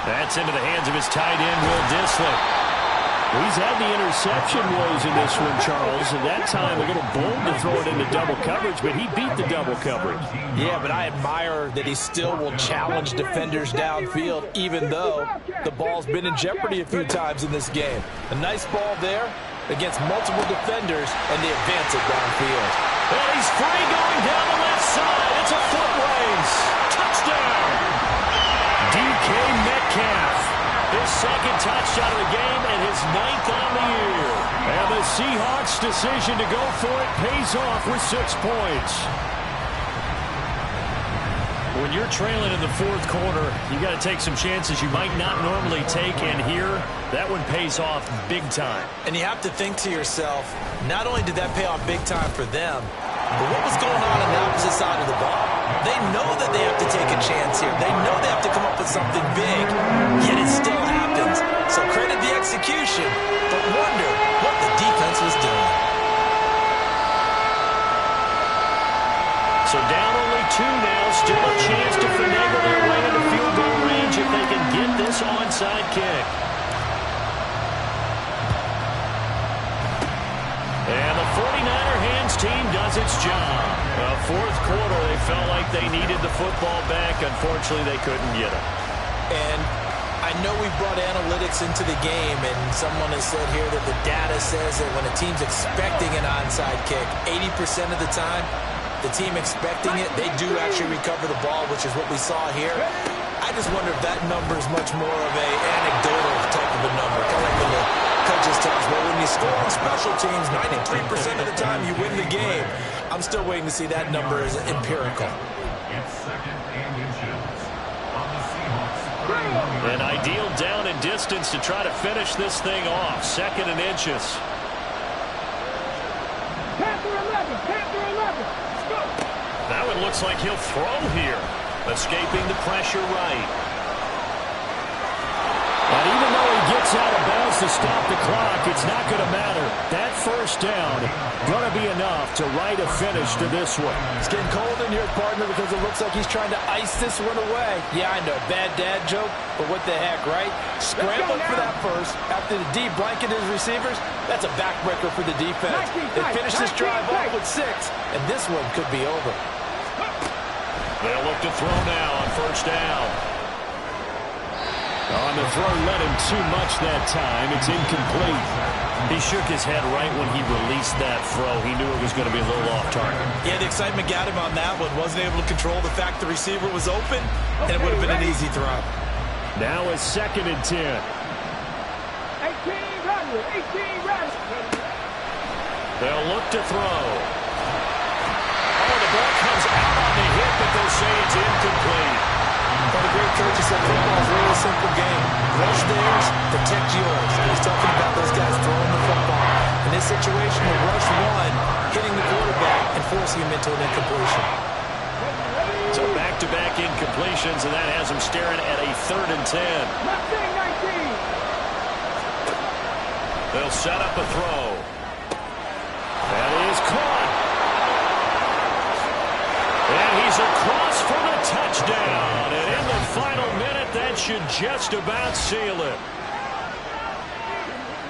That's into the hands of his tight end, Will Dissly. He's had the interception woes in this one, Charles, and that time a little bold to throw it into double coverage, but he beat the double coverage. Yeah, but I admire that he still will challenge defenders downfield, even though the ball's been in jeopardy a few times in this game. A nice ball there against multiple defenders, and they advance it downfield. And he's free going down the left side. It's a foot race. Touchdown. DK Metcalf. His second touchdown of the game and his 9th on the year. And the Seahawks' decision to go for it pays off with 6 points. When you're trailing in the fourth quarter, you got to take some chances you might not normally take, and here, that one pays off big time. And you have to think to yourself, not only did that pay off big time for them, but what was going on the opposite side of the ball? They know that they have to take a chance here. They know they have to come up with something big, yet it still happens. So credit the execution, but wonder what the defense was doing. So down only 2 now, still a chance to finagle their way into field goal range if they can get this onside kick. And the 49er hands team does its job. Fourth quarter, they felt like they needed the football back. Unfortunately, they couldn't get it. And I know we brought analytics into the game, and someone has said here that the data says that when a team's expecting an onside kick, 80% of the time, the team expecting it, they do actually recover the ball, which is what we saw here. I just wonder if that number is much more of a anecdotal type of a number. Kind of like when the coaches tell us, well, when you score on special teams, 93% of the time you win the game. I'm still waiting to see that number as empirical. It's second and inches on the Seahawks. An ideal down and distance to try to finish this thing off. Second and inches. Panther 11, Panther 11. Let's go. That one looks like he'll throw here. Escaping the pressure right. And even though he gets out of bounds to stop the clock, it's not going to matter. That first down going to be enough to write a finish to this one. It's getting cold in here, partner, because it looks like he's trying to ice this one away. Yeah, I know, bad dad joke, but what the heck, right? Scrambling for that first after the D blanketed his receivers. That's a backbreaker for the defense. They finished this drive off with 6, and this one could be over. They'll look to throw now on first down. On the throw, led him too much that time. It's incomplete. He shook his head right when he released that throw. He knew it was going to be a little off target. Yeah, the excitement got him on that one. Wasn't able to control the fact the receiver was open, and it would have been an easy throw. Now it's second and 10. 18 Radley, 18 Radley. They'll look to throw. Oh, the ball comes out on the hit, but they'll say it's incomplete. said football is really a simple game. Rush theirs, protect yours. And he's talking about those guys throwing the football. In this situation, the rush one, hitting the quarterback and forcing him into an incompletion. So back-to-back incompletions, and that has him staring at a 3rd and 10. They'll set up a throw. That is caught. And he's across for the touchdown. And in the final minute, that should just about seal it.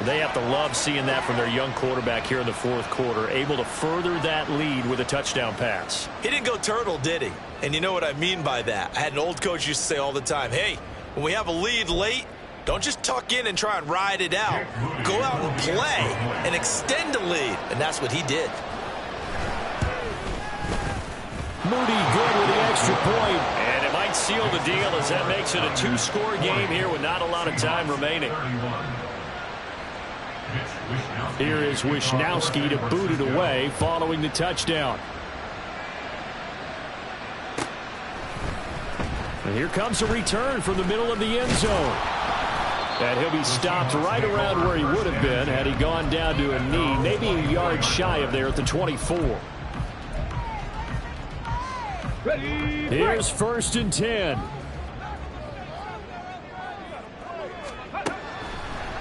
They have to love seeing that from their young quarterback here in the 4th quarter, able to further that lead with a touchdown pass. He didn't go turtle, did he? And you know what I mean by that. I had an old coach used to say all the time, hey, when we have a lead late, don't just tuck in and try and ride it out. Go out and play and extend the lead. And that's what he did. Moody good with the extra point. And it might seal the deal as that makes it a 2-score game here with not a lot of time remaining. Here is Wisnowski to boot it away following the touchdown. And here comes a return from the middle of the end zone. And he'll be stopped right around where he would have been had he gone down to a knee, maybe a yard shy of there at the 24. Here's 1st and 10.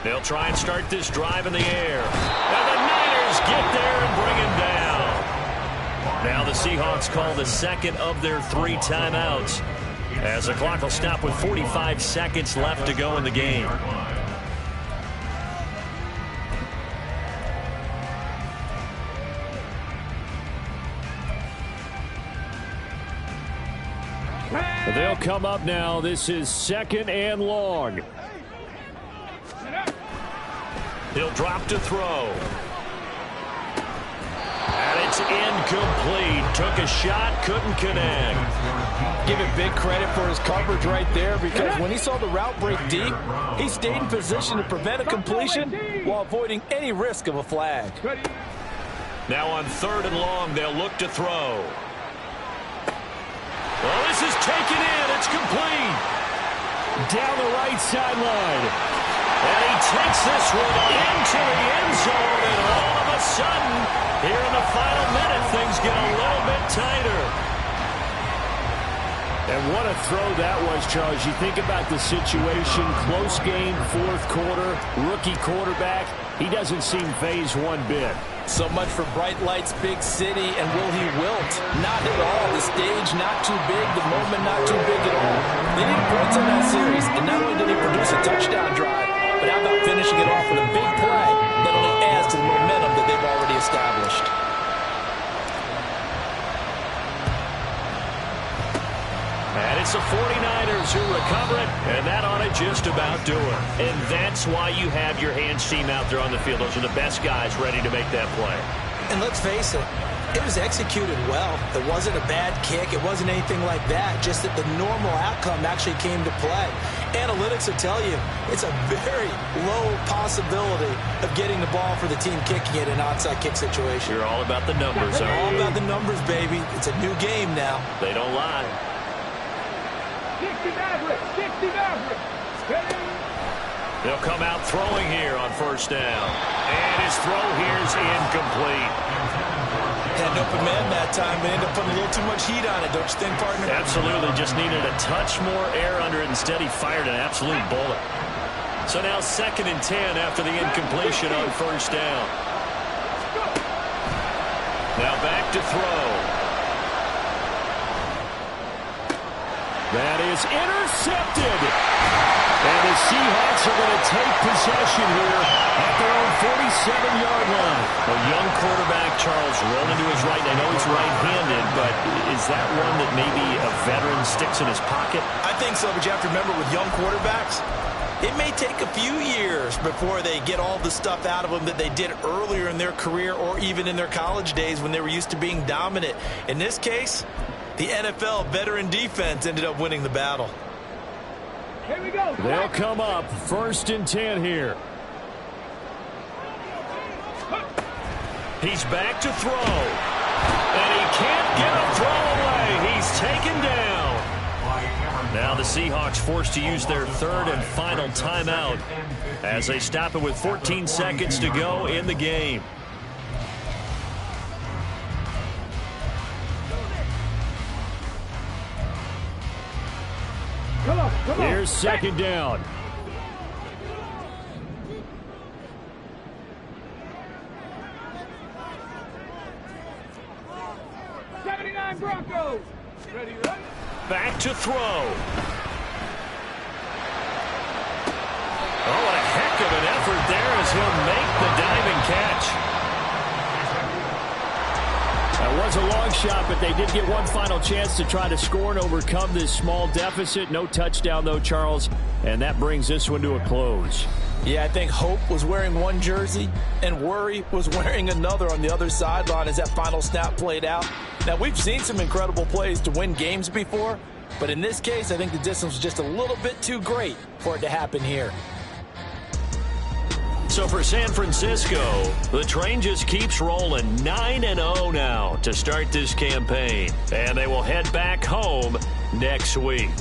They'll try and start this drive in the air. And the Niners get there and bring him down. Now the Seahawks call the 2nd of their 3 timeouts, as the clock will stop with 45 seconds left to go in the game. They'll come up now. This is 2nd and long. He'll drop to throw. And it's incomplete. Took a shot, couldn't connect. Give it big credit for his coverage right there, because when he saw the route break deep, he stayed in position to prevent a completion while avoiding any risk of a flag. Now on 3rd and long, they'll look to throw. Well, this is taken in. It's complete. Down the right sideline. And he takes this one into the end zone, and all of a sudden, here in the final minute, things get a little bit tighter. And what a throw that was, Charles. You think about the situation, close game, 4th quarter, rookie quarterback. He doesn't seem phased one bit. So much for bright lights, big city, and will he wilt? Not at all. The stage not too big, the moment not too big at all. They need points in that series, and not only did he produce a touchdown drive, but how about finishing it off with a big play that only adds to the momentum that they've already established. And it's the 49ers who recover it, and that ought to just about do it. And that's why you have your hands team out there on the field. Those are the best guys ready to make that play. And let's face it, it was executed well. It wasn't a bad kick. It wasn't anything like that. Just that the normal outcome actually came to play. Analytics will tell you it's a very low possibility of getting the ball for the team kicking it in an onside kick situation. You're all about the numbers, aren't you? All about the numbers, baby. It's a new game now. They don't lie. 60 Maverick! 60 Maverick! They'll come out throwing here on 1st down. And his throw here's incomplete. Had an open man that time, but ended up putting a little too much heat on it, don't you think, partner? Absolutely. Just needed a touch more air under it. Instead, he fired an absolute bullet. So now 2nd and 10 after the incompletion on 1st down. Now back to throw. That is intercepted. And the Seahawks are going to take possession here at their own 47-yard line. A young quarterback, Charles, rolling to his right. I know he's right-handed, but is that one that maybe a veteran sticks in his pocket? I think so, but you have to remember with young quarterbacks, it may take a few years before they get all the stuff out of them that they did earlier in their career or even in their college days when they were used to being dominant. In this case, the NFL veteran defense ended up winning the battle. Here we go. They'll come up 1st and 10 here. He's back to throw. And he can't get a throw away. He's taken down. Now Now the Seahawks forced to use their third and final timeout as they stop it with 14 seconds to go in the game. Come on. Here's second down. Broncos. Ready, run. Back to throw. Oh, what a heck of an effort there as he'll make the diving catch. That was a long shot, but they did get one final chance to try to score and overcome this small deficit. No touchdown, though, Charles, and that brings this one to a close. Yeah, I think Hope was wearing one jersey and Worry was wearing another on the other sideline as that final snap played out. Now, we've seen some incredible plays to win games before, but in this case, I think the distance was just a little bit too great for it to happen here. So for San Francisco, the train just keeps rolling 9-0 now to start this campaign, and they will head back home next week.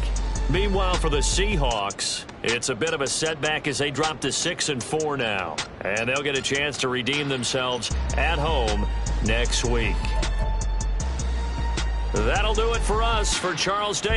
Meanwhile, for the Seahawks, it's a bit of a setback as they drop to 6-4 now, and they'll get a chance to redeem themselves at home next week. That'll do it for us. For Charles Day.